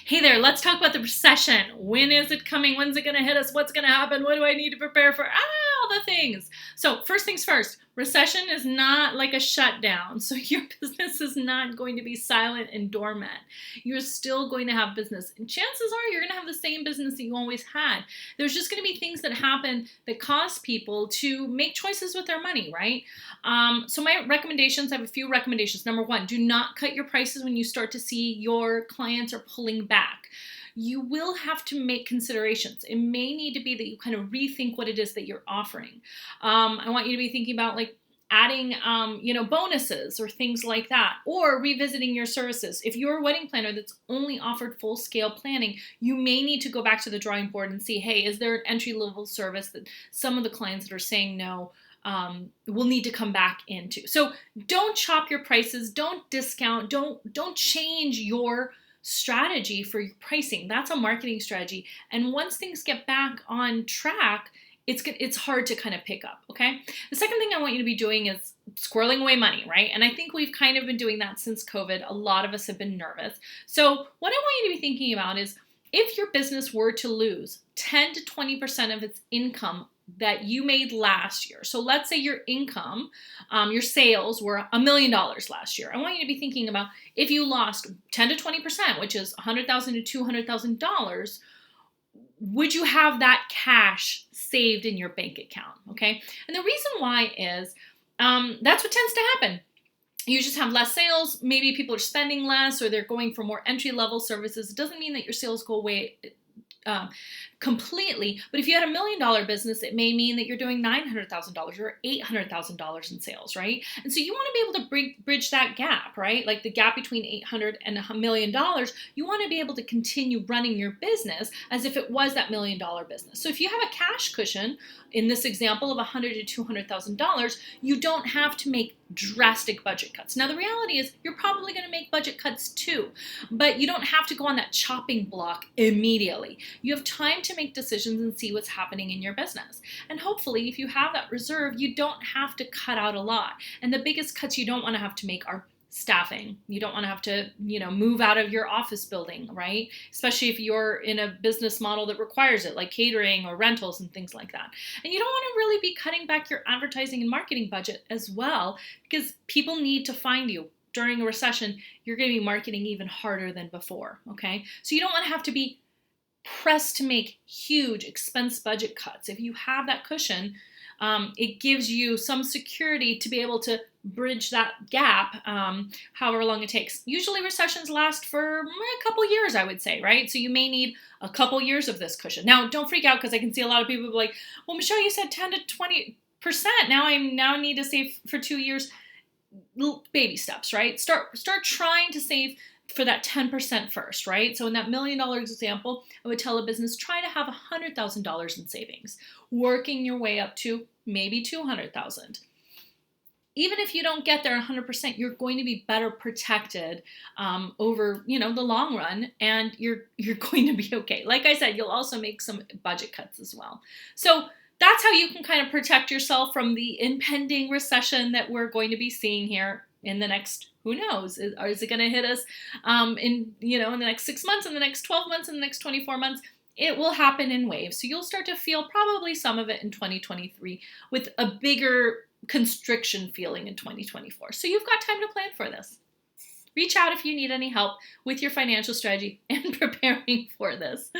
Hey there, let's talk about the recession. When is it coming? When's it going to hit us? What's going to happen? What do I need to prepare for? All the things. So, first things first, recession is not like a shutdown. So, your business is not going to be silent and dormant. You're still going to have business. And chances are you're going to have the same business that you always had. There's just going to be things that happen that cause people to make choices with their money, right? So, my recommendations, I have a few recommendations. Number one, do not cut your prices when you start to see your clients are pulling back. You will have to make considerations. It may need to be that you kind of rethink what it is that you're offering. I want you to be thinking about like adding, bonuses or things like that, or revisiting your services. If you're a wedding planner that's only offered full scale planning, you may need to go back to the drawing board and see, hey, is there an entry level service that some of the clients that are saying no will need to come back into? So don't chop your prices, don't discount, don't change your strategy for your pricing. That's a marketing strategy. And once things get back on track, it's hard to kind of pick up, okay? The second thing I want you to be doing is squirreling away money, right? And I think we've kind of been doing that since COVID. A lot of us have been nervous. So what I want you to be thinking about is if your business were to lose 10 to 20% of its income that you made last year. So let's say your income, your sales were $1 million last year. I want you to be thinking about if you lost 10 to 20%, which is $100,000 to $200,000, would you have that cash saved in your bank account? Okay. And the reason why is that's what tends to happen. You just have less sales. Maybe people are spending less or they're going for more entry level services. It doesn't mean that your sales go away completely, but if you had $1 million business, it may mean that you're doing $900,000 or $800,000 in sales, right? And so you want to be able to bridge that gap, right? Like the gap between $800 and $1 million. You want to be able to continue running your business as if it was that $1 million business. So if you have a cash cushion, in this example of $100,000 to $200,000, you don't have to make drastic budget cuts. Now the reality is you're probably going to make budget cuts too, but you don't have to go on that chopping block immediately. You have time to make decisions and see what's happening in your business. And hopefully if you have that reserve, you don't have to cut out a lot. And the biggest cuts you don't want to have to make are staffing. You don't want to have to, move out of your office building, right? Especially if you're in a business model that requires it, like catering or rentals and things like that. And you don't want to really be cutting back your advertising and marketing budget as well, because people need to find you. During a recession, you're going to be marketing even harder than before, okay? So you don't want to have to be pressed to make huge expense budget cuts. If you have that cushion, it gives you some security to be able to bridge that gap, however long it takes. Usually recessions last for a couple years, I would say, right? So you may need a couple years of this cushion. Now, don't freak out because I can see a lot of people be like, well, Michelle, you said 10 to 20%. Now I need to save for 2 years. Little baby steps, right? Start trying to save for that 10% first, right? So in that $1 million example, I would tell a business, try to have $100,000 in savings, working your way up to maybe $200,000. Even if you don't get there 100%, you're going to be better protected over, the long run, and you're going to be okay. Like I said, you'll also make some budget cuts as well. So that's how you can kind of protect yourself from the impending recession that we're going to be seeing here in the next, who knows, is it going to hit us in the next 6 months, in the next 12 months, in the next 24 months? It will happen in waves. So you'll start to feel probably some of it in 2023 with a bigger constriction feeling in 2024. So you've got time to plan for this. Reach out if you need any help with your financial strategy and preparing for this.